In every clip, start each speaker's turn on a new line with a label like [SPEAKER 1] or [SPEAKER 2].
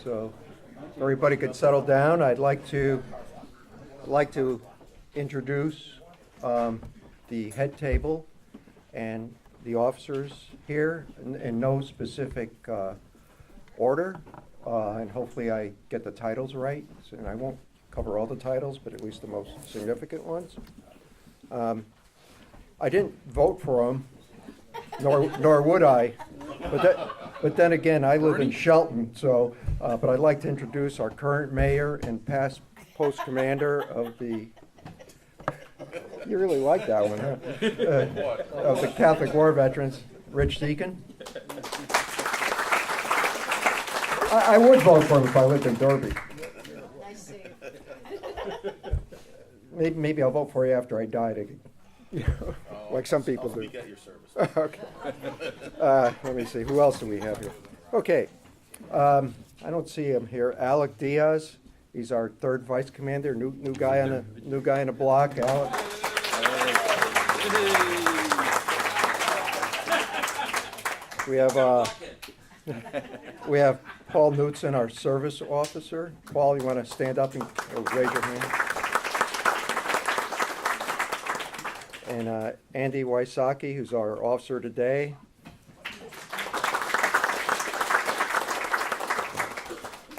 [SPEAKER 1] So if everybody could settle down, I'd like to introduce the head table and the officers here in no specific order, and hopefully I get the titles right. And I won't cover all the titles, but at least the most significant ones. I didn't vote for them, nor would I. But then again, I live in Shelton, so. But I'd like to introduce our current mayor and past post commander of the. You really like that one, huh? Of the Catholic War Veterans, Rich Deacon. I would vote for him if I lived in Derby. Maybe I'll vote for you after I die, like some people do.
[SPEAKER 2] I'll speak at your service.
[SPEAKER 1] Okay. Let me see. Who else do we have here? Okay. I don't see him here. Alec Diaz. He's our third vice commander. New guy on the block. Alec. We have Paul Knutson, our service officer. Paul, you want to stand up and raise your hand? And Andy Wysocki, who's our officer today.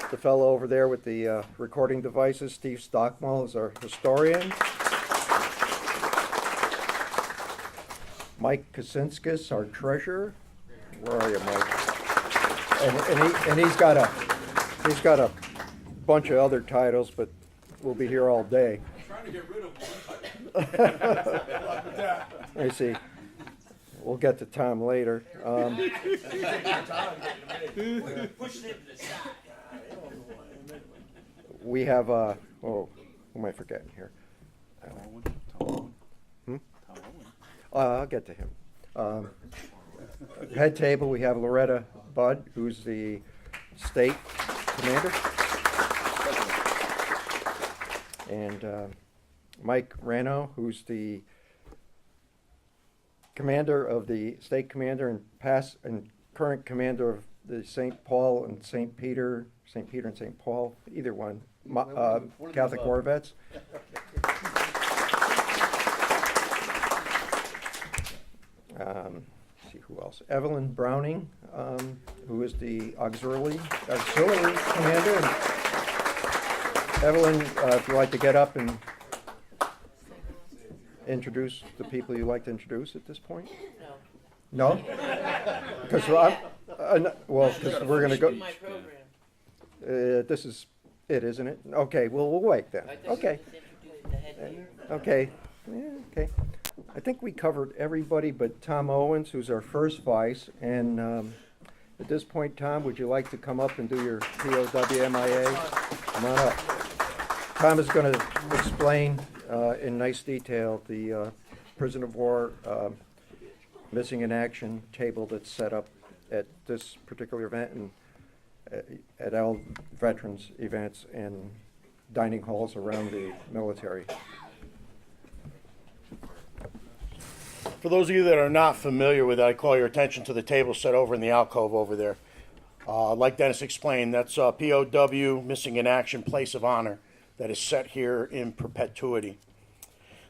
[SPEAKER 1] The fellow over there with the recording devices, Steve Stockmall, is our historian. Mike Kaczynskis, our treasurer. Where are you, Mike? And he's got a bunch of other titles, but we'll be here all day.
[SPEAKER 2] I'm trying to get rid of one.
[SPEAKER 1] Let me see. We'll get to Tom later. We have who am I forgetting here? I'll get to him. Head table, we have Loretta Budd, who's the state commander, and Mike Rano, who's the commander of the state commander and past and current commander of the St. Paul and St. Peter and St. Paul, either one, Catholic War Vets. See who else? Evelyn Browning, who is the auxiliary commander. And Evelyn, if you'd like to get up and introduce the people you'd like to introduce at this point. No. No? Because we're going to go.
[SPEAKER 3] My program.
[SPEAKER 1] This is it, isn't it? Okay. Well, we'll wait then. Okay. Okay. Yeah, okay. I think we covered everybody but Tom Owens, who's our first vice. And at this point, Tom, would you like to come up and do your POWMIA? Come on up. Tom is going to explain in nice detail the prison of war missing in action table that's set up at this particular event and at all veterans events and dining halls around the military.
[SPEAKER 4] For those of you that are not familiar with it, I call your attention to the table set over in the alcove over there. Like Dennis explained, that's POW, missing in action, place of honor, that is set here in perpetuity.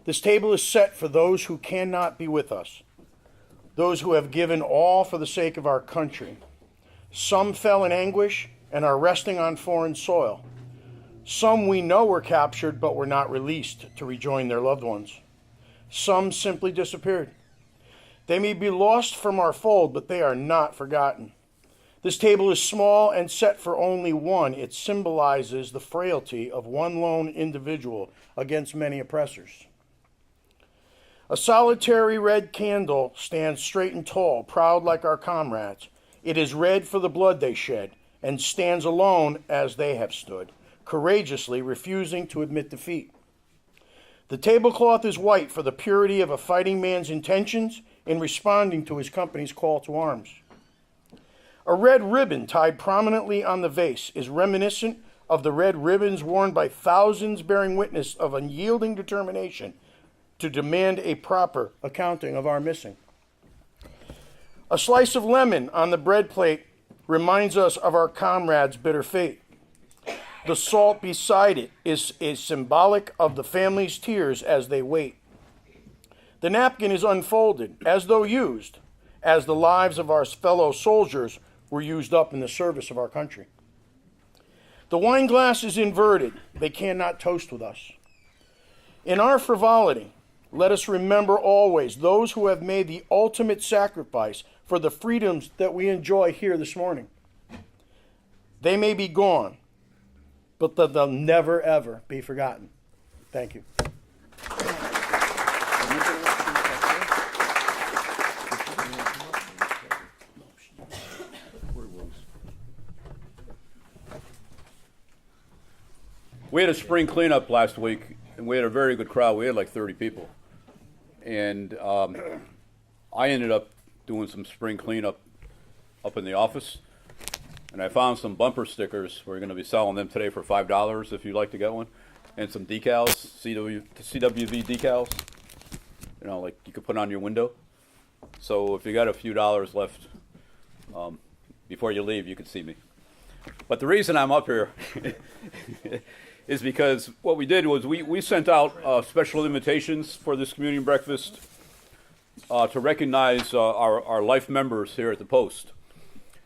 [SPEAKER 4] This table is set for those who cannot be with us, those who have given all for the sake of our country. Some fell in anguish and are resting on foreign soil. Some we know were captured but were not released to rejoin their loved ones. Some simply disappeared. They may be lost from our fold, but they are not forgotten. This table is small and set for only one. It symbolizes the frailty of one lone individual against many oppressors. A solitary red candle stands straight and tall, proud like our comrades. It is red for the blood they shed, and stands alone as they have stood, courageously refusing to admit defeat. The tablecloth is white for the purity of a fighting man's intentions in responding to his company's call to arms. A red ribbon tied prominently on the vase is reminiscent of the red ribbons worn by thousands bearing witness of unyielding determination to demand a proper accounting of our missing. A slice of lemon on the bread plate reminds us of our comrades' bitter fate. The salt beside it is symbolic of the family's tears as they wait. The napkin is unfolded, as though used, as the lives of our fellow soldiers were used up in the service of our country. The wine glass is inverted. They cannot toast with us. In our frivolity, let us remember always those who have made the ultimate sacrifice for the freedoms that we enjoy here this morning. They may be gone, but they'll never, ever be forgotten. Thank you.
[SPEAKER 2] We had a spring cleanup last week, and we had a very good crowd. We had like 30 people. And I ended up doing some spring cleanup up in the office. And I found some bumper stickers. We're going to be selling them today for $5 if you'd like to get one. And some decals, CWV decals, you know, like you could put on your window. So if you got a few dollars left, before you leave, you can see me. But the reason I'm up here is because what we did was we sent out special invitations for this community breakfast to recognize our life members here at the Post.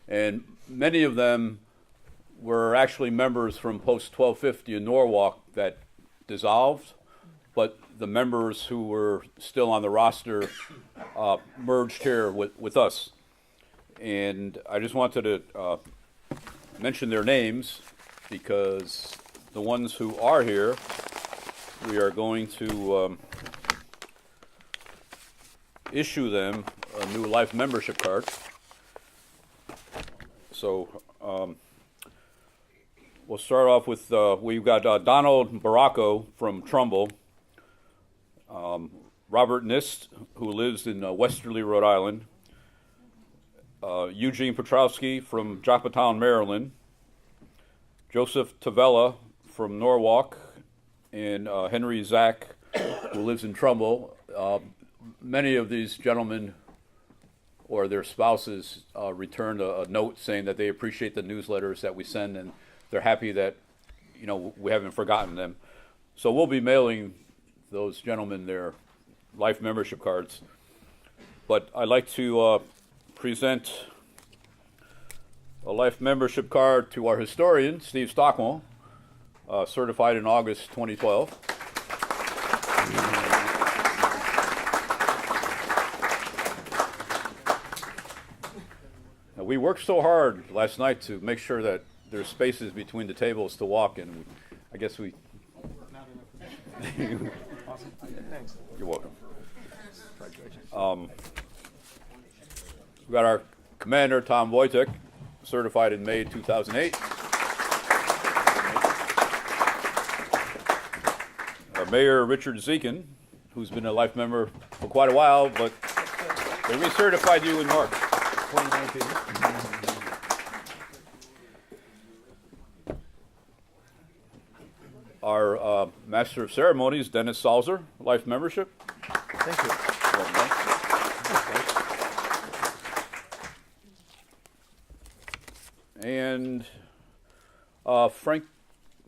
[SPEAKER 2] And many of them were actually members from Post 1250 in Norwalk that dissolved, but the members who were still on the roster merged here with us. And I just wanted to mention their names because the ones who are here, we are going to issue them a new life membership card. So we'll start off with, we've got Donald Baracco from Trumbull, Robert Nist, who lives in Westerly, Rhode Island, Eugene Petrowski from Joppatown, Maryland, Joseph Tavella from Norwalk, and Henry Zach, who lives in Trumbull. Many of these gentlemen or their spouses returned a note saying that they appreciate the newsletters that we send, and they're happy that, you know, we haven't forgotten them. So we'll be mailing those gentlemen their life membership cards. But I'd like to present a life membership card to our historian, Steve Stockwell, certified in August 2012. Now, we worked so hard last night to make sure that there's spaces between the tables to walk in. I guess we... You're welcome. We got our commander, Tom Wojtek, certified in May 2008. Mayor Richard Zekin, who's been a life member for quite a while, but they recertified you in March 2019. Our Master of Ceremonies, Dennis Salzer, life membership.
[SPEAKER 1] Thank you.
[SPEAKER 2] And Frank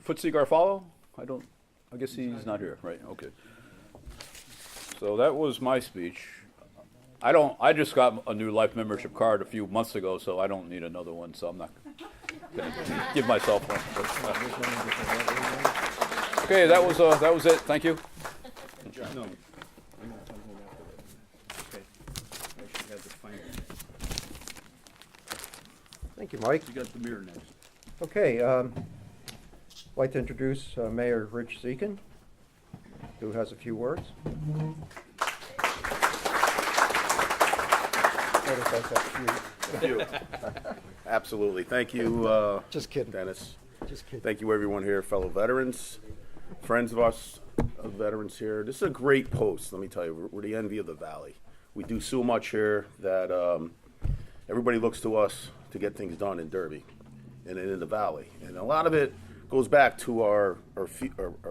[SPEAKER 2] Footsie Garfalo, I guess he's not here, right? Okay. So that was my speech. I just got a new life membership card a few months ago, so I don't need another one, so I'm not going to give myself one. Okay, that was it. Thank you.
[SPEAKER 5] No. Okay. I should have the final.
[SPEAKER 1] Thank you, Mike.
[SPEAKER 5] You got the mirror next.
[SPEAKER 1] Okay, I'd like to introduce Mayor Rich Zekin, who has a few words.
[SPEAKER 6] Absolutely. Thank you,
[SPEAKER 1] Just kidding.
[SPEAKER 6] Dennis.
[SPEAKER 1] Just kidding.
[SPEAKER 6] Thank you, everyone here, fellow veterans, friends of us, of veterans here. This is a great post, let me tell you. We're the envy of the Valley. We do so much here that everybody looks to us to get things done in Derby and in the Valley. And a lot of it goes back to our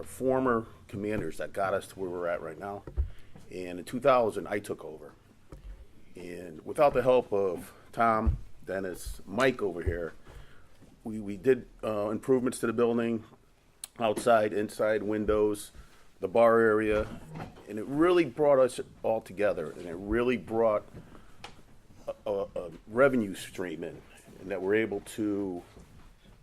[SPEAKER 6] former commanders that got us to where we're at right now. And in 2000, I took over. And without the help of Tom, Dennis, Mike over here, we did improvements to the building, outside, inside, windows, the bar area, and it really brought us all together, and it really brought a revenue stream in, and that we're able to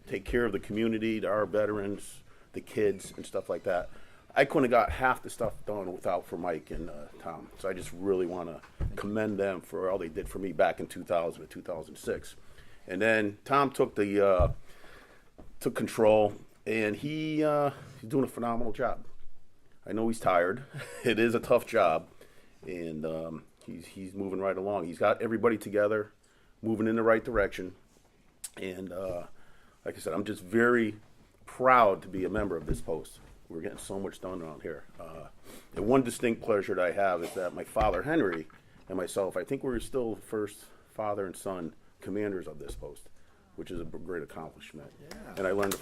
[SPEAKER 6] take care of the community, our veterans, the kids, and stuff like that. I couldn't have got half the stuff done without for Mike and Tom. So I just really want to commend them for all they did for me back in 2000 and 2006. And then Tom took control, and he's doing a phenomenal job. I know he's tired. It is a tough job, and he's moving right along. He's got everybody together, moving in the right direction, and like I said, I'm just very proud to be a member of this post. We're getting so much done around here. And one distinct pleasure that I have is that my father, Henry, and myself, I think we're still the first father and son commanders of this post, which is a great accomplishment. Yeah. And I learned,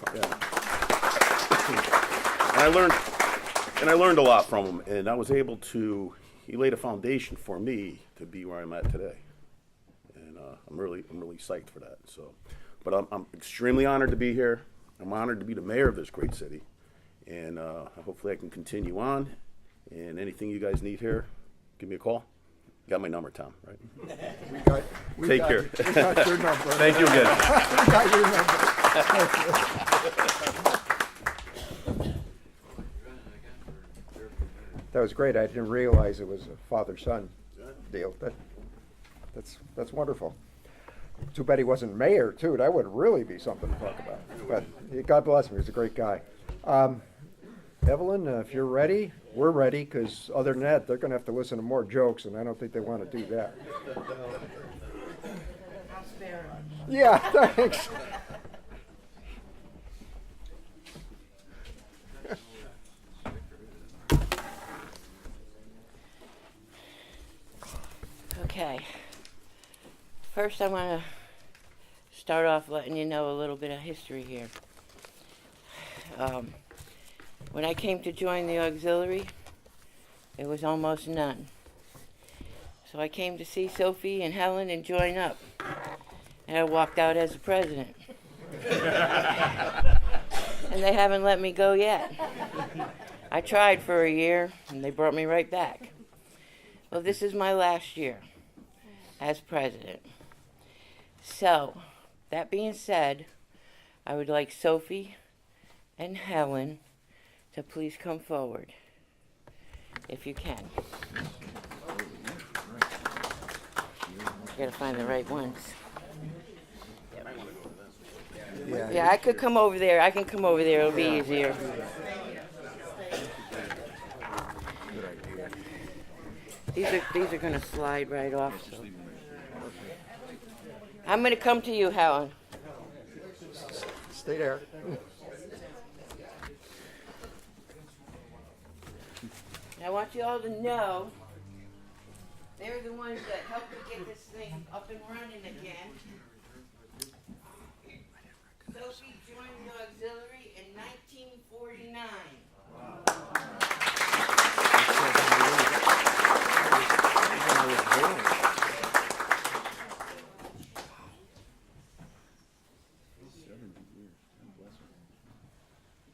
[SPEAKER 6] and I learned a lot from him, and I was able to, he laid a foundation for me to be where I'm at today. And I'm really psyched for that. So, but I'm extremely honored to be here. I'm honored to be the mayor of this great city. And hopefully I can continue on. And anything you guys need here, give me a call. You got my number, Tom, right? Take care.
[SPEAKER 1] We got your number.
[SPEAKER 6] Thank you again.
[SPEAKER 1] We got your number. That was great. I didn't realize it was a father-son deal. That's wonderful. Too bad he wasn't mayor, too. That would really be something to talk about. But God bless him. He's a great guy. Evelyn, if you're ready, we're ready, because other than that, they're going to have to listen to more jokes, and I don't think they want to do that.
[SPEAKER 3] I'll spare him.
[SPEAKER 1] Yeah, thanks.
[SPEAKER 3] Okay. First, I want to start off letting you know a little bit of history here. When I came to join the auxiliary, there was almost none. So I came to see Sophie and Helen and join up. And I walked out as the president. And they haven't let me go yet. I tried for a year, and they brought me right back. Well, this is my last year as president. So, that being said, I would like Sophie and Helen to please come forward, if you can. Gotta find the right ones. Yeah, I could come over there. I can come over there. It'll be easier. These are gonna slide right off. So. I'm gonna come to you, Helen.
[SPEAKER 1] Stay there.
[SPEAKER 3] I want you all to know they're the ones that helped to get this thing up and running again. Sophie joined the auxiliary in 1949.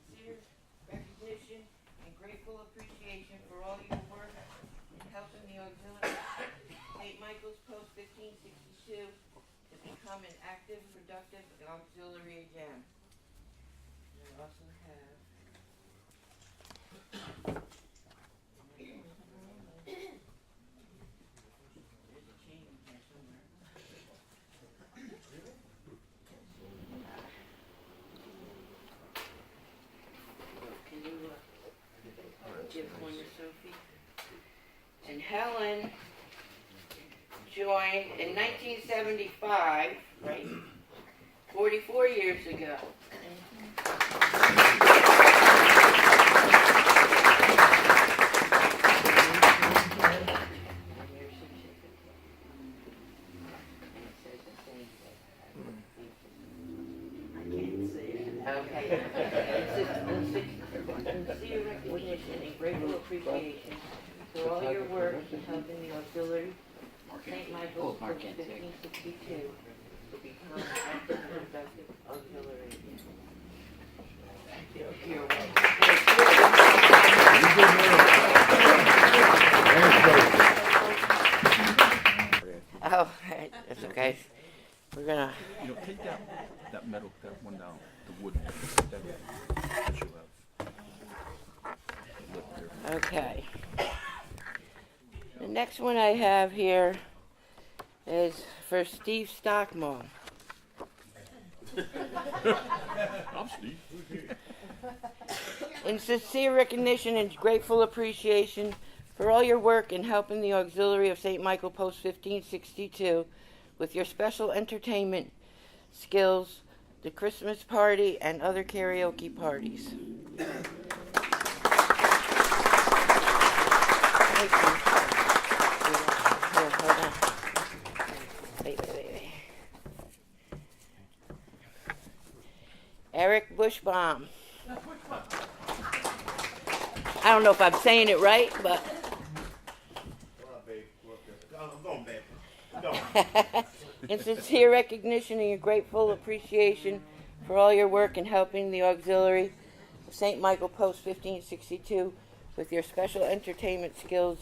[SPEAKER 3] Sincere recognition and grateful appreciation for all your work in helping the auxiliary St. Michael's Post 1562 to become an active, productive auxiliary again. And I also have there's a chain in here somewhere. Can you give one to Sophie? And Helen joined in 1975, right? 44 years ago. Okay. Sincere recognition and grateful appreciation for all your work in helping the auxiliary St. Michael's Post 1562 to to become active and productive auxiliary. You're Oh, that's okay. We're gonna.
[SPEAKER 5] You know, take that metal, that one down, the wood. That you have. Lip there.
[SPEAKER 3] Okay. The next one I have here is for Steve Stockmore.
[SPEAKER 5] I'm Steve.
[SPEAKER 3] In sincere recognition and grateful appreciation for all your work in helping the auxiliary of St. Michael Post 1562 with your special entertainment skills, the Christmas party, and other karaoke parties. Thank you. Here, hold on. Wait. Eric Bushbaum. I don't know if I'm saying it right, but in sincere recognition and your grateful appreciation for all your work in helping the auxiliary of St. Michael Post 1562 with your special entertainment skills,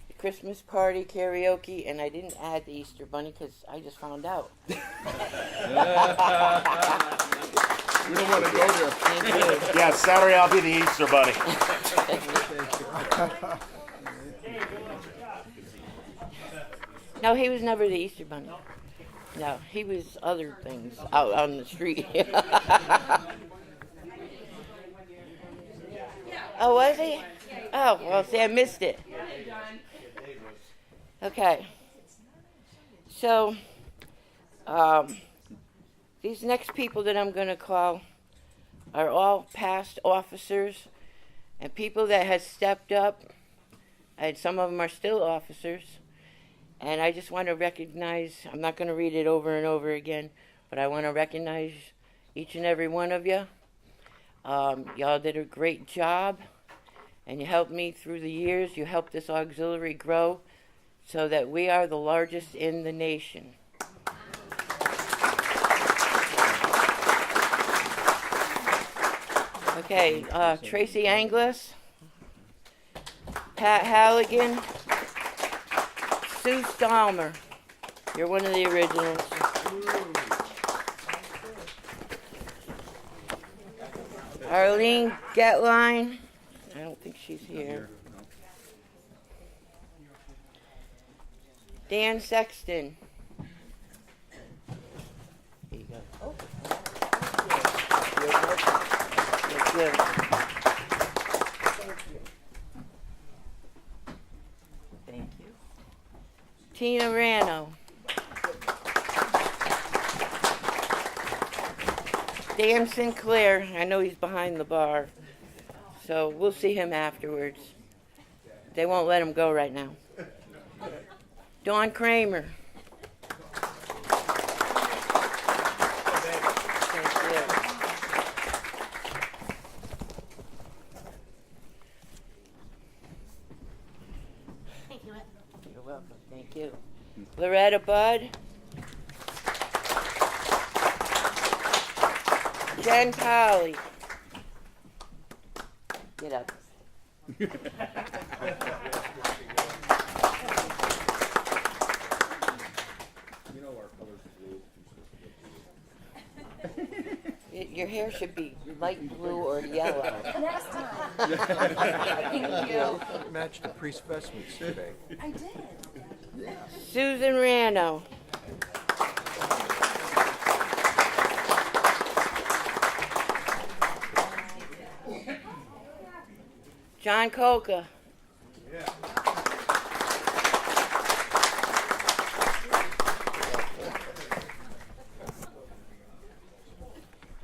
[SPEAKER 3] the Christmas party, karaoke, and I didn't add the Easter Bunny because I just found out.
[SPEAKER 5] We don't want to go there.
[SPEAKER 3] Thank you.
[SPEAKER 4] Yeah, Saturday I'll be the Easter Bunny.
[SPEAKER 3] No, he was never the Easter Bunny. No, he was other things out on the street. Oh, was he? Oh, well, see, I missed it. Okay. So, these next people that I'm going to call are all past officers and people that have stepped up, and some of them are still officers. And I just want to recognize, I'm not going to read it over and over again, but I want to recognize each and every one of you. Y'all did a great job, and you helped me through the years. You helped this auxiliary grow so that we are the largest in the nation. Okay, Tracy Anglis, Pat Halligan, Sue Stallmer. You're one of the originals. Arlene Getline. I don't think she's here. Dan Sexton. Here you go. Oh. Good. Thank you. Tina Rano. Dan Sinclair. I know he's behind the bar, so we'll see him afterwards. They won't let him go right now. Dawn Kramer. Thank you. You're welcome. Thank you. Loretta Budd. Jen Colley. Get up. Your hair should be light blue or yellow.
[SPEAKER 7] Next time. Thank you.
[SPEAKER 1] Matched the priest's vestments today.
[SPEAKER 7] I did.
[SPEAKER 3] Susan Rano. John Coca.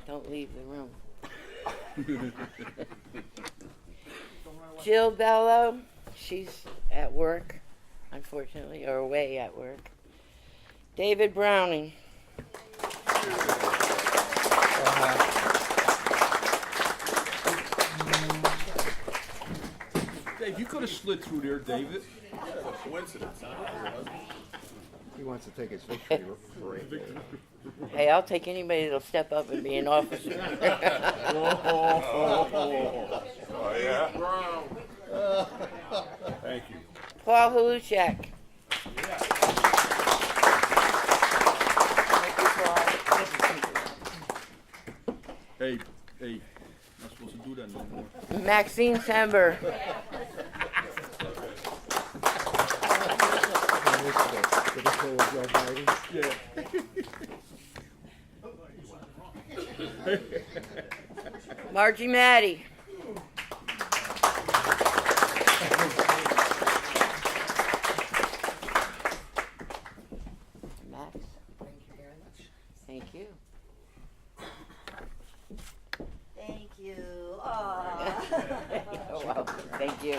[SPEAKER 3] Don't leave the room. Jill Bello. She's at work, unfortunately, or away at work. David Browning.
[SPEAKER 5] Dave, you could have slid through there, David.
[SPEAKER 6] Coincidence, huh?
[SPEAKER 1] He wants to take his victory parade.
[SPEAKER 3] Hey, I'll take anybody that'll step up and be an officer.
[SPEAKER 6] Oh, yeah? Thank you.
[SPEAKER 3] Paul Halushak.
[SPEAKER 5] Hey, not supposed to do that no more.
[SPEAKER 3] Maxine Sember.
[SPEAKER 1] Did he pull a Joe Biden?
[SPEAKER 5] Yeah.
[SPEAKER 3] Margie Matty. Max. Thank you very much. Thank you.
[SPEAKER 7] Thank you. Aw.
[SPEAKER 3] You're welcome. Thank you.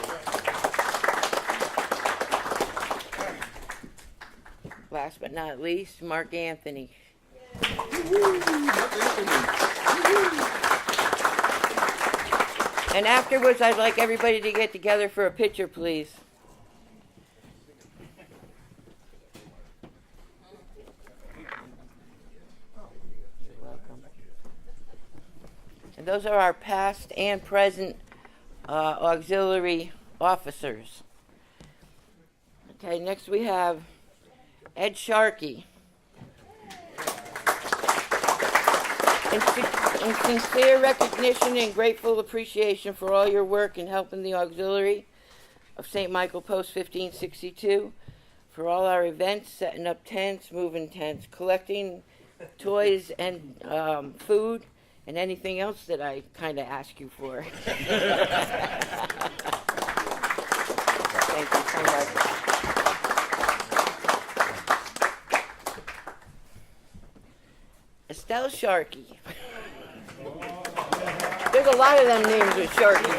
[SPEAKER 3] Last but not least, Mark Anthony. And afterwards, I'd like everybody to get together for a picture, please. You're welcome. And those are our past and present auxiliary officers. Okay, next we have Ed Sharkey. In sincere recognition and grateful appreciation for all your work in helping the auxiliary of St. Michael Post 1562, for all our events, setting up tents, moving tents, collecting toys and food, and anything else that I kind of ask you for. Thank you so much. Estelle Sharkey. There's a lot of them names with Sharkey.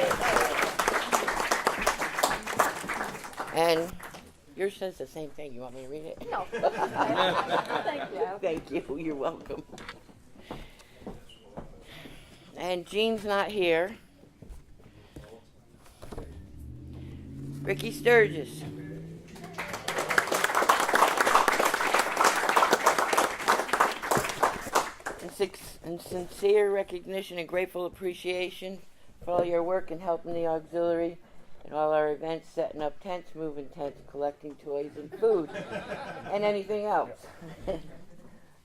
[SPEAKER 3] And yours says the same thing. You want me to read it?
[SPEAKER 7] No. Thank you.
[SPEAKER 3] Thank you. You're welcome. And Jean's not here. Ricky Sturgis. In sincere recognition and grateful appreciation for all your work in helping the auxiliary and all our events, setting up tents, moving tents, collecting toys and food, and anything else.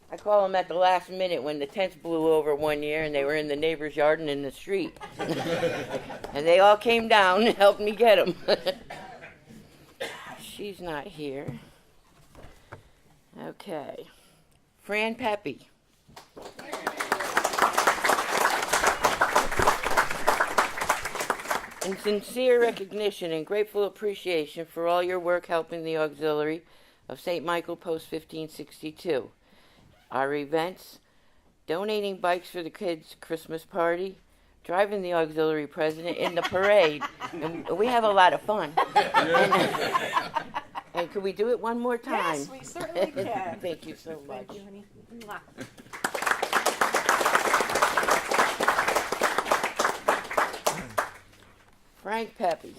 [SPEAKER 3] I call them at the last minute when the tents blew over one year and they were in the neighbor's yard and in the street. And they all came down and helped me get them. She's not here. Okay. Fran Pepe. In sincere recognition and grateful appreciation for all your work helping the auxiliary of St. Michael Post 1562, our events, donating bikes for the kids' Christmas party, driving the auxiliary president in the parade, and we have a lot of fun. And could we do it one more time?
[SPEAKER 7] Yes, we certainly can.
[SPEAKER 3] Thank you so much.
[SPEAKER 7] Thank you, honey. Mwah.
[SPEAKER 3] Frank Pepe.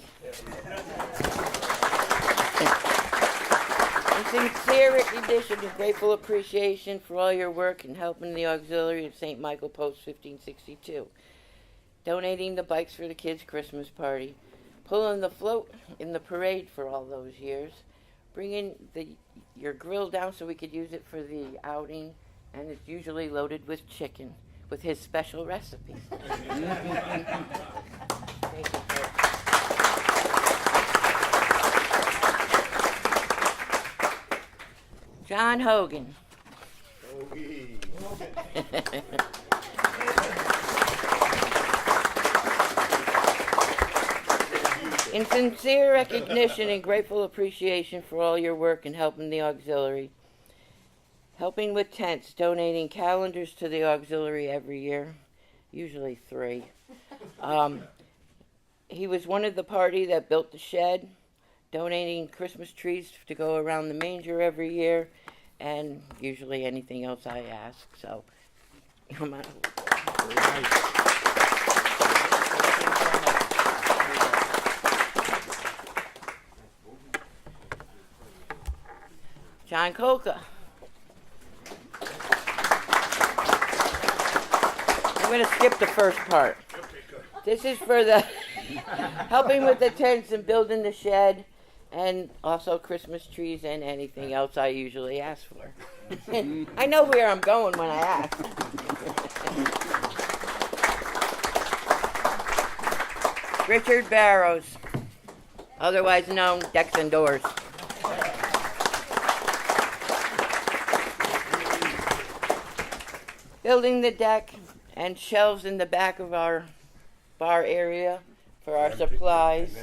[SPEAKER 3] In sincere recognition and grateful appreciation for all your work in helping the auxiliary of St. Michael Post 1562, donating the bikes for the kids' Christmas party, pulling the float in the parade for all those years, bringing your grill down so we could use it for the outing, and it's usually loaded with chicken with his special recipe. Thank you, Fred. John Hogan. In sincere recognition and grateful appreciation for all your work in helping the auxiliary, helping with tents, donating calendars to the auxiliary every year, usually 3. He was one of the party that built the shed, donating Christmas trees to go around the manger every year, and usually anything else I ask. So, come on. John Kolka. I'm going to skip the first part. This is for the helping with the tents and building the shed, and also Christmas trees and anything else I usually ask for. I know where I'm going when I ask. Richard Barrows, otherwise known Decks and Doors. Building the deck and shelves in the back of our bar area for our supplies.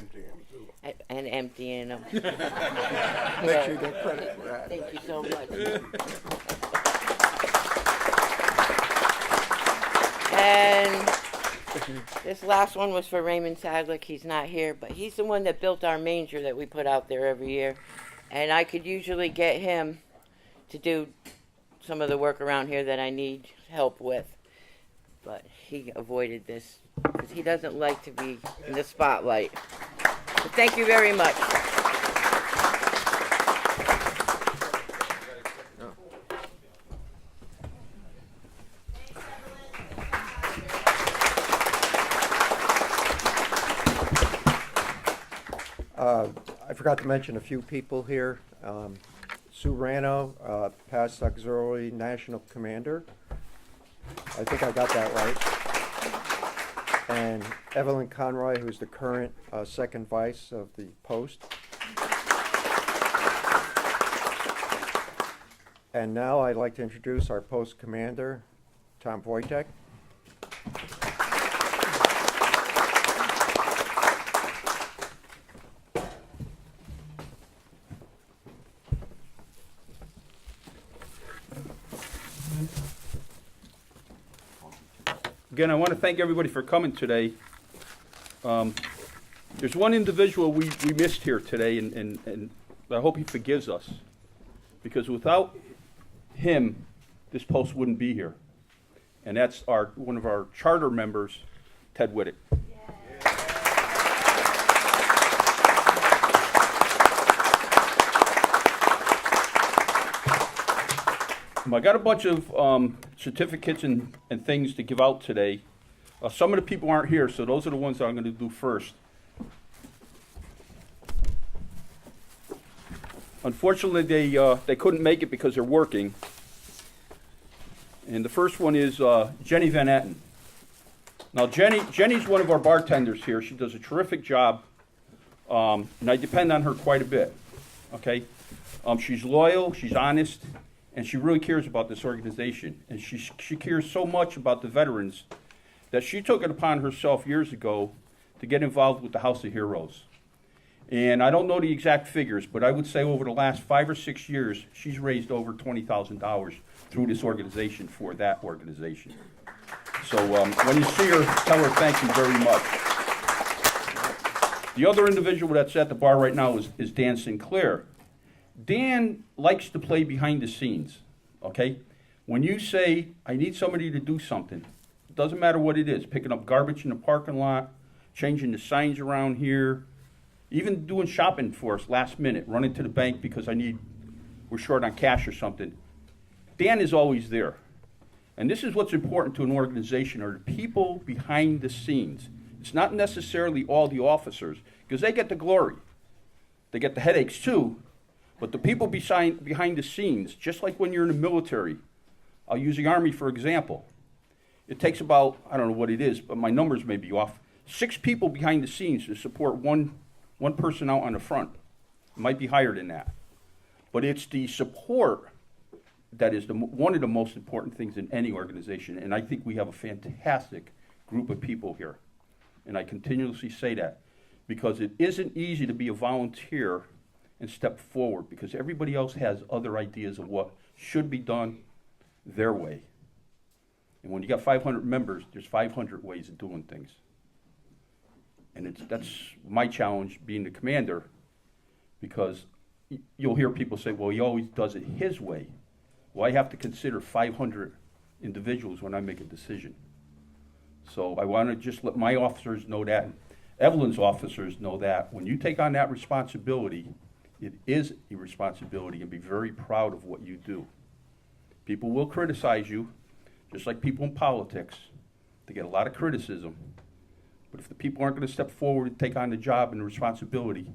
[SPEAKER 3] And emptying them.
[SPEAKER 1] Make sure you get credit for that.
[SPEAKER 3] Thank you so much. And this last one was for Raymond Sadlick. He's not here, but he's the one that built our manger that we put out there every year. And I could usually get him to do some of the work around here that I need help with. But he avoided this because he doesn't like to be in the spotlight. But thank you very much.
[SPEAKER 1] I forgot to mention a few people here. Sue Rano, past auxiliary national commander. I think I got that right. And Evelyn Conroy, who's the current second vice of the Post. And now I'd like to introduce our Post commander, Tom Wojtek.
[SPEAKER 5] Again, I want to thank everybody for coming today. There's one individual we missed here today, and I hope he forgives us. Because without him, this post wouldn't be here. And that's one of our charter members, Ted Whittick. I got a bunch of certificates and things to give out today. Some of the people aren't here, so those are the ones that I'm going to do first. Unfortunately, they couldn't make it because they're working. And the first one is Jenny Van Etten. Now, Jenny's one of our bartenders here. She does a terrific job, and I depend on her quite a bit. Okay, she's loyal, she's honest, and she really cares about this organization. And she cares so much about the veterans that she took it upon herself years ago to get involved with the House of Heroes. And I don't know the exact figures, but I would say over the last 5 or 6 years, she's raised over $20,000 through this organization for that organization. So when you see her, tell her thank you very much. The other individual that's at the bar right now is Dan Sinclair. Dan likes to play behind the scenes, okay? When you say, I need somebody to do something, it doesn't matter what it is, picking up garbage in the parking lot, changing the signs around here, even doing shopping for us last minute, running to the bank because we're short on cash or something. Dan is always there. And this is what's important to an organization, are the people behind the scenes. It's not necessarily all the officers, because they get the glory. They get the headaches too, but the people behind the scenes, just like when you're in the military, I'll use the Army for example. It takes about, I don't know what it is, but my numbers may be off, 6 people behind the scenes to support one person out on the front. It might be higher than that. But it's the support that is one of the most important things in any organization, and I think we have a fantastic group of people here. And I continuously say that, because it isn't easy to be a volunteer and step forward, because everybody else has other ideas of what should be done their way. And when you got 500 members, there's 500 ways of doing things. And that's my challenge being the commander, because you'll hear people say, well, he always does it his way. Well, I have to consider 500 individuals when I make a decision. So I want to just let my officers know that, Evelyn's officers know that when you take on that responsibility, It is a responsibility, and be very proud of what you do. People will criticize you, just like people in politics. They get a lot of criticism. But if the people aren't going to step forward and take on the job and the responsibility,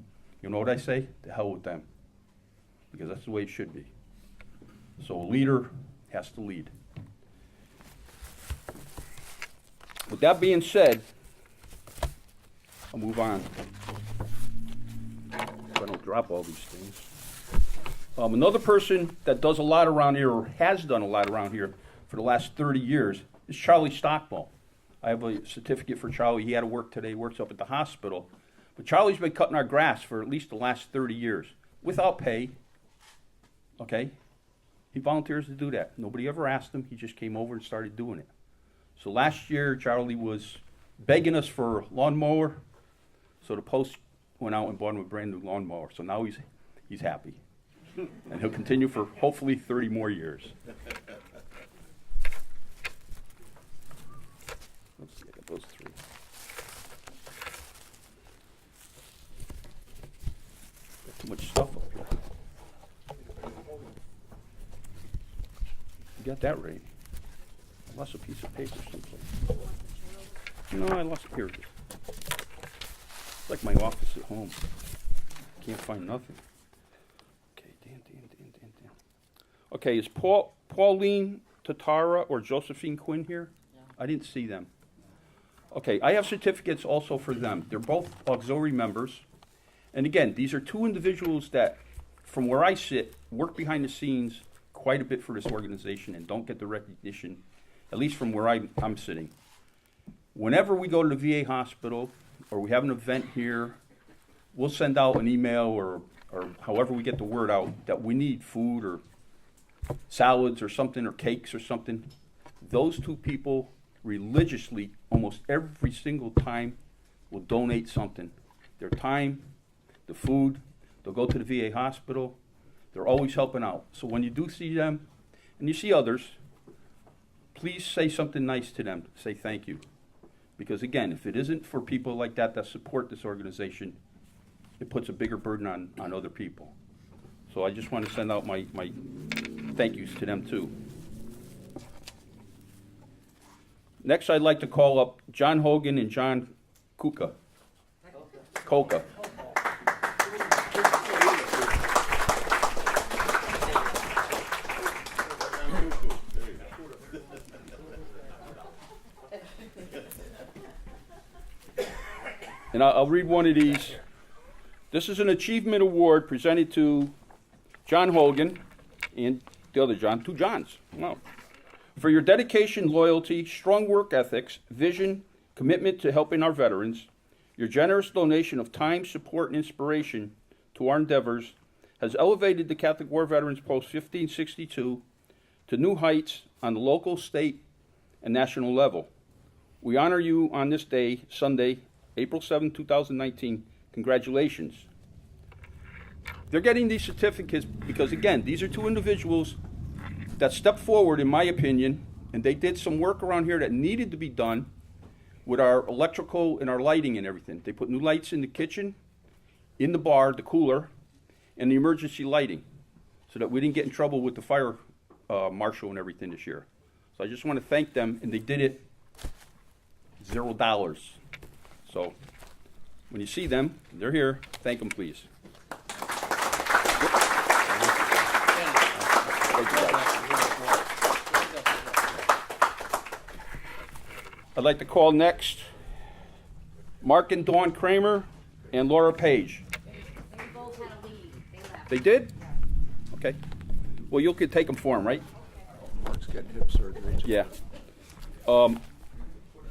[SPEAKER 5] you know what I say? To hell with them. Because that's the way it should be. So a leader has to lead. With that being said, I'll move on. So I don't drop all these things. Another person that does a lot around here, or has done a lot around here for the last 30 years, is Charlie Stockball. I have a certificate for Charlie. He had to work today, works up at the hospital. But Charlie's been cutting our grass for at least the last 30 years, without pay, okay? He volunteers to do that. Nobody ever asked him. He just came over and started doing it. So last year, Charlie was begging us for a lawnmower, so the Post went out and bought him a brand new lawnmower. So now he's happy. And he'll continue for hopefully 30 more years. Let's see, I got those three. Got too much stuff up here. You got that right. I lost a piece of paper someplace. No, I lost it. Here it is. It's like my office at home. Can't find nothing. Okay, Dan. Okay, is Pauline Tatara or Josephine Quinn here? No. I didn't see them. Okay, I have certificates also for them. They're both auxiliary members. And again, these are two individuals that, from where I sit, work behind the scenes quite a bit for this organization and don't get the recognition, at least from where I'm sitting. Whenever we go to the VA hospital or we have an event here, we'll send out an email or however we get the word out that we need food or salads or something or cakes or something. Those two people religiously, almost every single time, will donate something. Their time, the food, they'll go to the VA hospital. They're always helping out. So when you do see them, and you see others, please say something nice to them. Say thank you. Because again, if it isn't for people like that support this organization, it puts a bigger burden on other people. So I just want to send out my thank yous to them too. Next, I'd like to call up John Hogan and John Coca. And I'll read one of these. This is an achievement award presented to John Hogan and the other John, two Johns. Wow. For your dedication, loyalty, strong work ethics, vision, commitment to helping our veterans, your generous donation of time, support, and inspiration to our endeavors has elevated the Catholic War Veterans Post 1562 to new heights on the local, state, and national level. We honor you on this day, Sunday, April 7, 2019. Congratulations. They're getting these certificates because, again, these are two individuals that stepped forward, in my opinion, and they did some work around here that needed to be done with our electrical and our lighting and everything. They put new lights in the kitchen, in the bar, the cooler, and the emergency lighting so that we didn't get in trouble with the fire marshal and everything this year. So I just want to thank them, and they did it $0. So when you see them, they're here, thank them, please. I'd like to call next Mark and Dawn Kramer and Laura Page.
[SPEAKER 7] They both had a lead. They left.
[SPEAKER 5] They did? Okay. Well, you could take them for him, right?
[SPEAKER 6] Mark's getting hip surgery.
[SPEAKER 5] Yeah.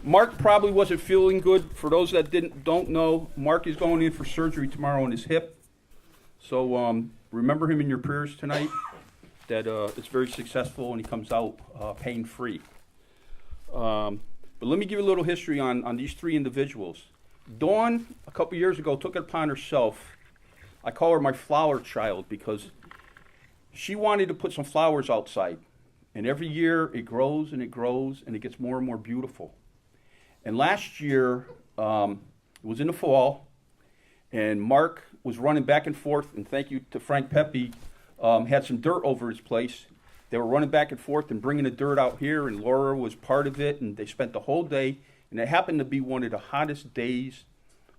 [SPEAKER 5] Mark probably wasn't feeling good. For those that don't know, Mark is going in for surgery tomorrow on his hip. So remember him in your prayers tonight, that it's very successful and he comes out pain-free. But let me give you a little history on these three individuals. Dawn, a couple years ago, took it upon herself. I call her my flower child because she wanted to put some flowers outside. And every year it grows and it grows and it gets more and more beautiful. And last year, it was in the fall, And Mark was running back and forth, and thank you to Frank Pepe, had some dirt over his place. They were running back and forth and bringing the dirt out here, and Laura was part of it, and they spent the whole day, and it happened to be one of the hottest days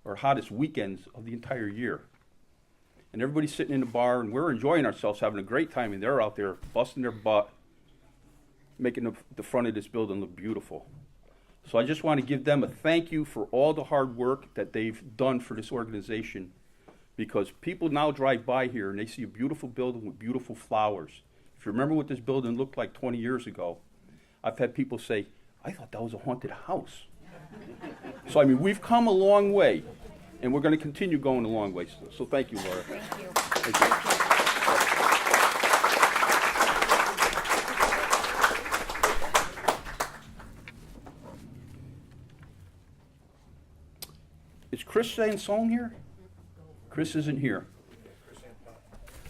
[SPEAKER 5] or hottest weekends of the entire year. And everybody's sitting in the bar, and we're enjoying ourselves, having a great time, and they're out there busting their butt, making the front of this building look beautiful. So I just want to give them a thank you for all the hard work that they've done for this organization, because people now drive by here and they see a beautiful building with beautiful flowers. If you remember what this building looked like 20 years ago, I've had people say, I thought that was a haunted house. So, I mean, we've come a long way, and we're going to continue going a long way. So thank you, Laura.
[SPEAKER 7] Thank you.
[SPEAKER 5] Thank you. Is Chris Sansone here? Chris isn't here.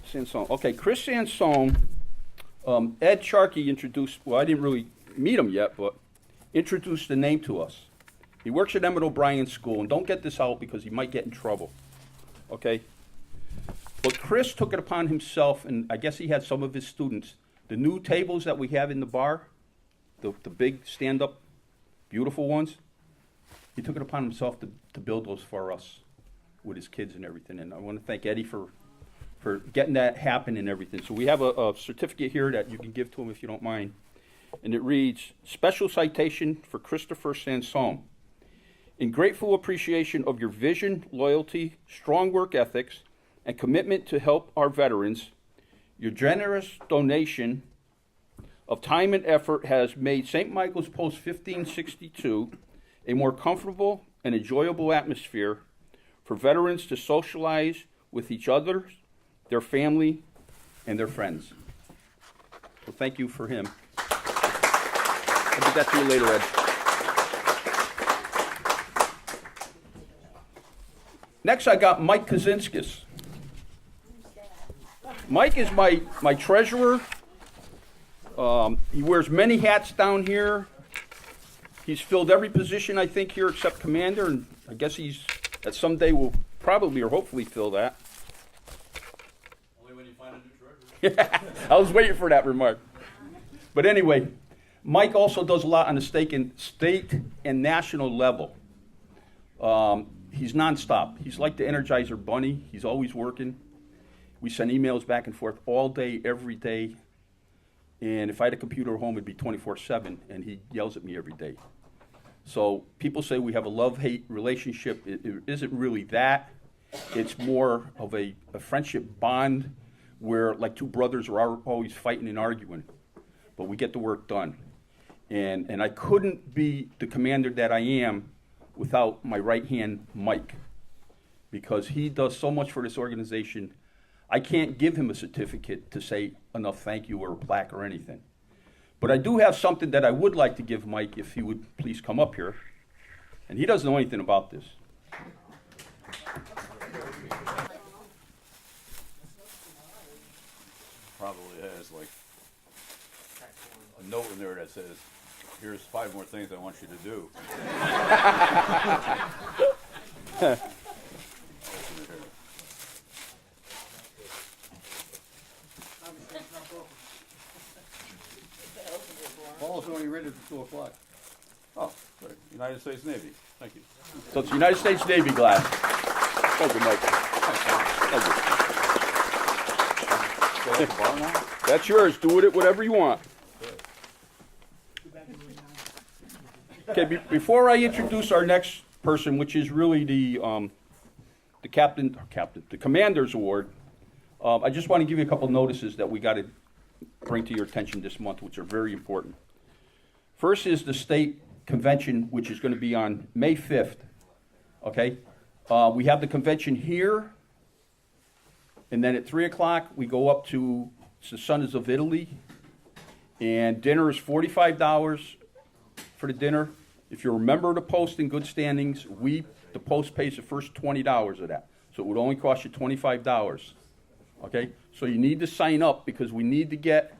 [SPEAKER 5] Sansone. Okay, Chris Sansone, Ed Sharkey introduced, well, I didn't really meet him yet, but introduced the name to us. He works at Emmett O'Brien School, and don't get this out because he might get in trouble, okay? But Chris took it upon himself, and I guess he had some of his students, the new tables that we have in the bar, the big stand-up, beautiful ones, he took it upon himself to build those for us with his kids and everything. And I want to thank Eddie for getting that happen and everything. So we have a certificate here that you can give to him if you don't mind. And it reads, Special Citation for Christopher Sansone. In grateful appreciation of your vision, loyalty, strong work ethics, and commitment to help our veterans, your generous donation of time and effort has made St. Michael's Post 1562 a more comfortable and enjoyable atmosphere for veterans to socialize with each other, their family, and their friends. So thank you for him. I'll do that to you later, Ed. Next, I got Mike Kazinskis. Mike is my treasurer. He wears many hats down here. He's filled every position, I think, here except commander, and I guess that someday will probably or hopefully fill that.
[SPEAKER 2] Only when you find a new treasurer.
[SPEAKER 5] I was waiting for that remark. But anyway, Mike also does a lot on the state and national level. He's nonstop. He's like the Energizer Bunny. He's always working. We send emails back and forth all day, every day. And if I had a computer at home, it'd be 24/7, and he yells at me every day. So people say we have a love-hate relationship. It isn't really that. It's more of a friendship bond where like two brothers are always fighting and arguing. But we get the work done. And I couldn't be the commander that I am without my right hand, Mike, because he does so much for this organization. I can't give him a certificate to say enough thank you or a plaque or anything. But I do have something that I would like to give Mike if he would please come up here. And he doesn't know anything about this.
[SPEAKER 2] Probably has like a note in there that says, here's 5 more things I want you to do. Paul's only read it at 2 o'clock. Oh, great. United States Navy. Thank you.
[SPEAKER 5] So it's the United States Navy glass. Thank you, Mike. Thank you.
[SPEAKER 2] Go to the bar now?
[SPEAKER 5] That's yours. Do with it whatever you want. Okay, before I introduce our next person, which is really the Commander's Award, I just want to give you a couple notices that we got to bring to your attention this month, which are very important. First is the state convention, which is going to be on May 5th. Okay, we have the convention here, and then at 3 o'clock we go up to the Sons of Italy, and dinner is $45 for the dinner. If you're a member of the Post in good standings, the Post pays the first $20 of that, so it would only cost you $25. Okay, so you need to sign up because we need to get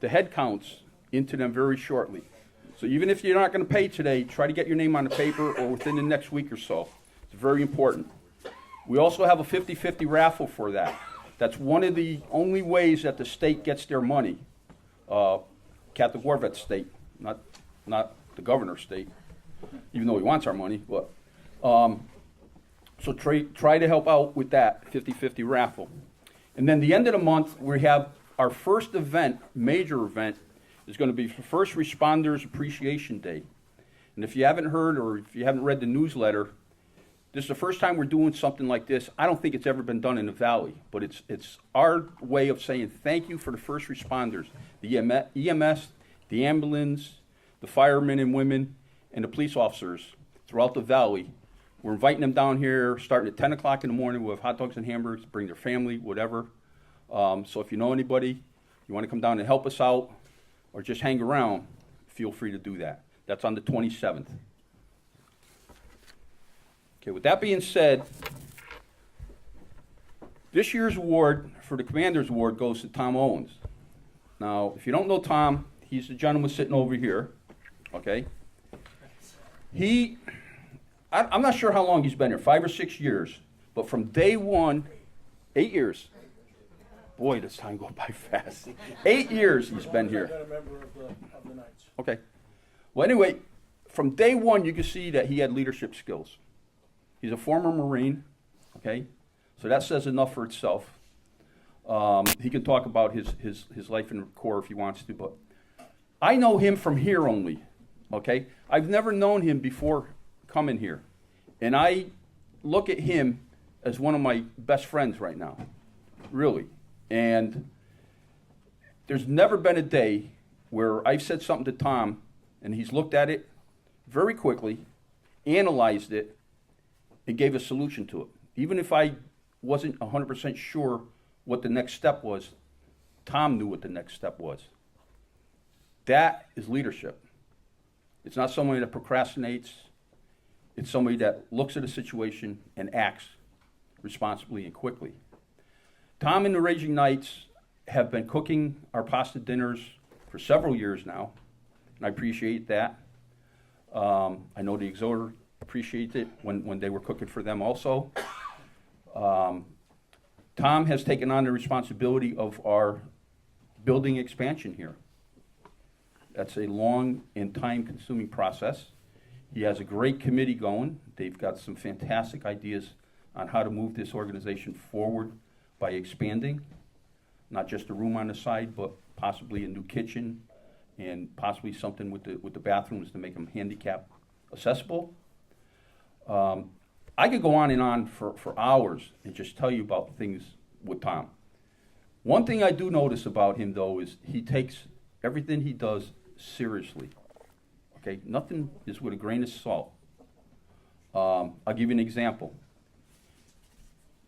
[SPEAKER 5] the head counts into them very shortly. So even if you're not going to pay today, try to get your name on the paper or within the next week or so. It's very important. We also have a 50-50 raffle for that. That's one of the only ways that the state gets their money. Catholic War Vet state, not the governor's state, even though he wants our money. But so try to help out with that 50-50 raffle. And then the end of the month, we have our first event, major event, is going to be First Responders Appreciation Day. And if you haven't heard or if you haven't read the newsletter, this is the first time we're doing something like this. I don't think it's ever been done in the Valley, but it's our way of saying thank you for the first responders, the EMS, the ambulance, the firemen and women, and the police officers throughout the Valley. We're inviting them down here starting at 10 o'clock in the morning. We'll have hot dogs and hamburgers, bring their family, whatever. So if you know anybody, you want to come down and help us out or just hang around, feel free to do that. That's on the 27th. Okay, with that being said, this year's award for the Commander's Award goes to Tom Owens. Now, if you don't know Tom, he's the gentleman sitting over here, okay? I'm not sure how long he's been here, 5 or 6 years, but from day one, 8 years. Boy, does time go by fast. 8 years he's been here.
[SPEAKER 4] I've been a member of the Knights.
[SPEAKER 5] Okay. Well, anyway, from day one, you can see that he had leadership skills. He's a former Marine, okay? So that says enough for itself. He can talk about his life in the Corps if he wants to, but I know him from here only, okay? I've never known him before coming here. And I look at him as one of my best friends right now, really. And there's never been a day where I've said something to Tom and he's looked at it very quickly, analyzed it, and gave a solution to it. Even if I wasn't 100% sure what the next step was, Tom knew what the next step was. That is leadership. It's not somebody that procrastinates. It's somebody that looks at a situation and acts responsibly and quickly. Tom and the Raging Knights have been cooking our pasta dinners for several years now, and I appreciate that. I know the Exhorter appreciates it when they were cooking for them also. Tom has taken on the responsibility of our building expansion here. That's a long and time-consuming process. He has a great committee going. They've got some fantastic ideas on how to move this organization forward by expanding, not just a room on the side, but possibly a new kitchen and possibly something with the bathrooms to make them handicap accessible. I could go on and on for hours and just tell you about things with Tom. One thing I do notice about him, though, is he takes everything he does seriously. Okay, nothing is with a grain of salt. I'll give you an example.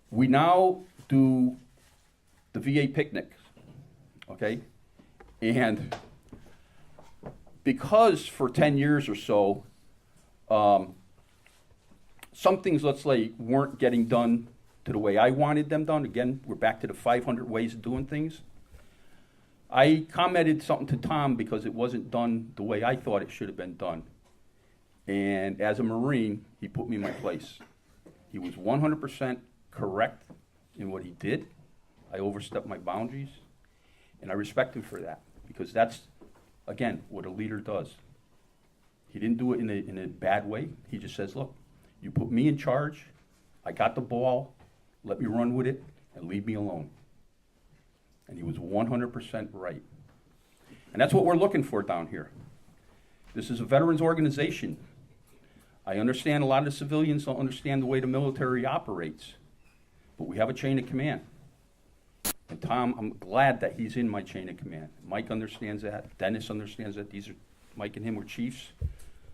[SPEAKER 5] We now do the VA picnics, okay? And because for 10 years or so, some things, let's say, weren't getting done to the way I wanted them done. Again, we're back to the 500 ways of doing things. I commented something to Tom because it wasn't done the way I thought it should have been done. And as a Marine, he put me in my place. He was 100% correct in what he did. I overstepped my boundaries, and I respect him for that because that's, again, what a leader does. He didn't do it in a bad way. He just says, look, you put me in charge, I got the ball, let me run with it, and leave me alone. And he was 100% right. And that's what we're looking for down here. This is a veterans organization. I understand a lot of the civilians don't understand the way the military operates, but we have a chain of command. And Tom, I'm glad that he's in my chain of command. Mike understands that. Dennis understands that. These are, Mike and him were chiefs.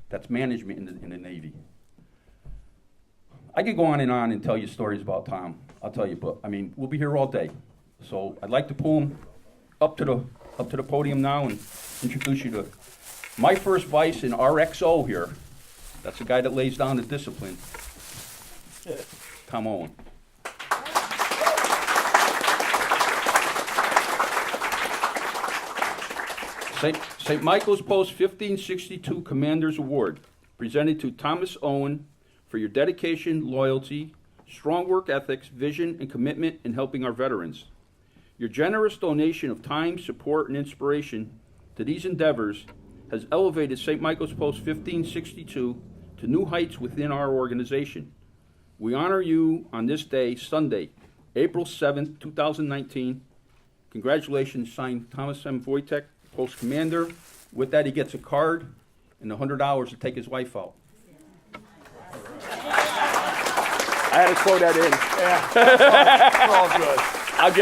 [SPEAKER 5] That's management in the Navy. I could go on and tell you stories about Tom. I'll tell you, but I mean, we'll be here all day. So I'd like to pull him up to the podium now and introduce you to my first vice in RXO here. That's the guy that lays down the discipline. Tom Owen. St. Michael's Post 1562 Commander's Award, presented to Thomas Owen for your dedication, loyalty, strong work ethics, vision, and commitment in helping our veterans. Your generous donation of time, support, and inspiration to these endeavors has elevated St. Michael's Post 1562 to new heights within our organization. We honor you on this day, Sunday, April 7th, 2019. Congratulations, signed Thomas M. Wojtek, Post Commander. With that, he gets a card and $100 to take his wife out.
[SPEAKER 2] I had to throw that in.
[SPEAKER 4] Yeah, it's all good.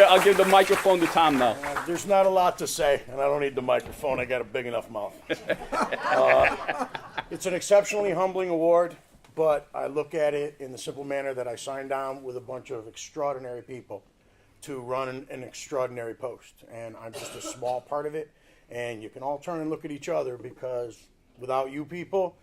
[SPEAKER 2] I'll give the microphone to Tom now.
[SPEAKER 4] There's not a lot to say, and I don't need the microphone. I got a big enough mouth. It's an exceptionally humbling award, but I look at it in the simple manner that I signed on with a bunch of extraordinary people to run an extraordinary post, and I'm just a small part of it. And you can all turn and look at each other, because without you people,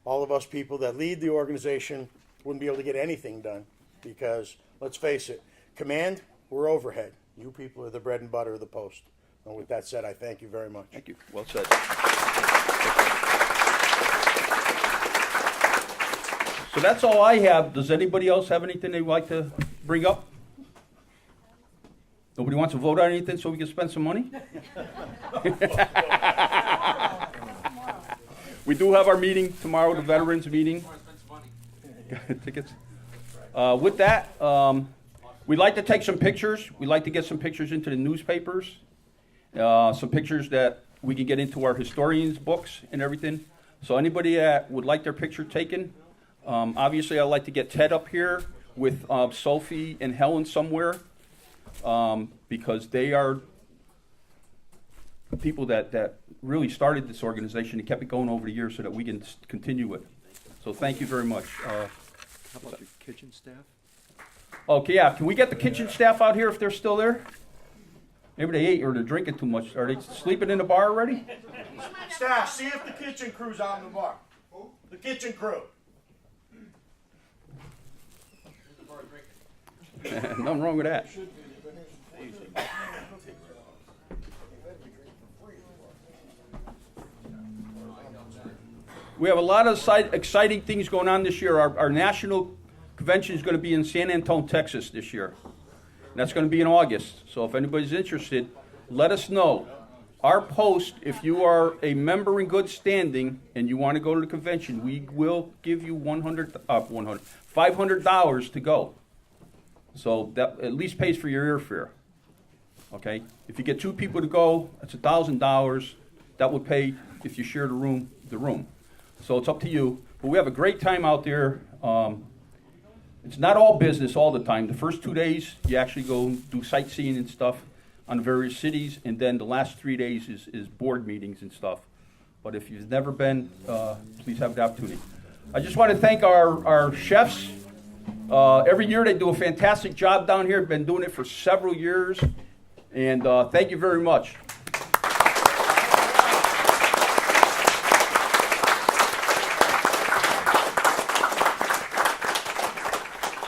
[SPEAKER 4] all of us people that lead the organization wouldn't be able to get anything done, because let's face it, command, we're overhead. You people are the bread and butter of the post. And with that said, I thank you very much.
[SPEAKER 5] Thank you. Well said. So that's all I have. Does anybody else have anything they'd like to bring up? Nobody wants to vote on anything so we can spend some money? We do have our meeting tomorrow, the veterans meeting. Tickets. With that, we'd like to take some pictures. We'd like to get some pictures into the newspapers. Some pictures that we can get into our historians' books and everything. So anybody that would like their picture taken, obviously I'd like to get Ted up here with Sophie and Helen somewhere, because they are people that really started this organization and kept it going over the years so that we can continue it. So thank you very much.
[SPEAKER 1] How about the kitchen staff?
[SPEAKER 5] Okay, yeah, can we get the kitchen staff out here if they're still there? Maybe they ate or they're drinking too much. Are they sleeping in the bar already?
[SPEAKER 4] Staff, see if the kitchen crew's out in the bar. The kitchen crew.
[SPEAKER 5] Nothing wrong with that. We have a lot of exciting things going on this year. Our national convention is going to be in San Antonio, Texas this year. And that's going to be in August. So if anybody's interested, let us know. Our post, if you are a member in good standing and you want to go to the convention, we will give you $500 to go. So that at least pays for your airfare. Okay? If you get 2 people to go, that's $1,000. That would pay if you share the room. So it's up to you. But we have a great time out there. It's not all business all the time. The first 2 days, you actually go do sightseeing and stuff on various cities, and then the last 3 days is board meetings and stuff. But if you've never been, please have the opportunity. I just want to thank our chefs. Every year they do a fantastic job down here. Been doing it for several years, and thank you very much.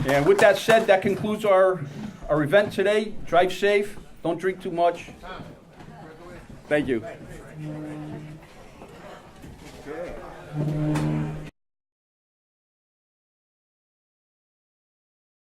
[SPEAKER 5] And with that said, that concludes our event today. Drive safe. Don't drink too much. Thank you.
[SPEAKER 1] Okay.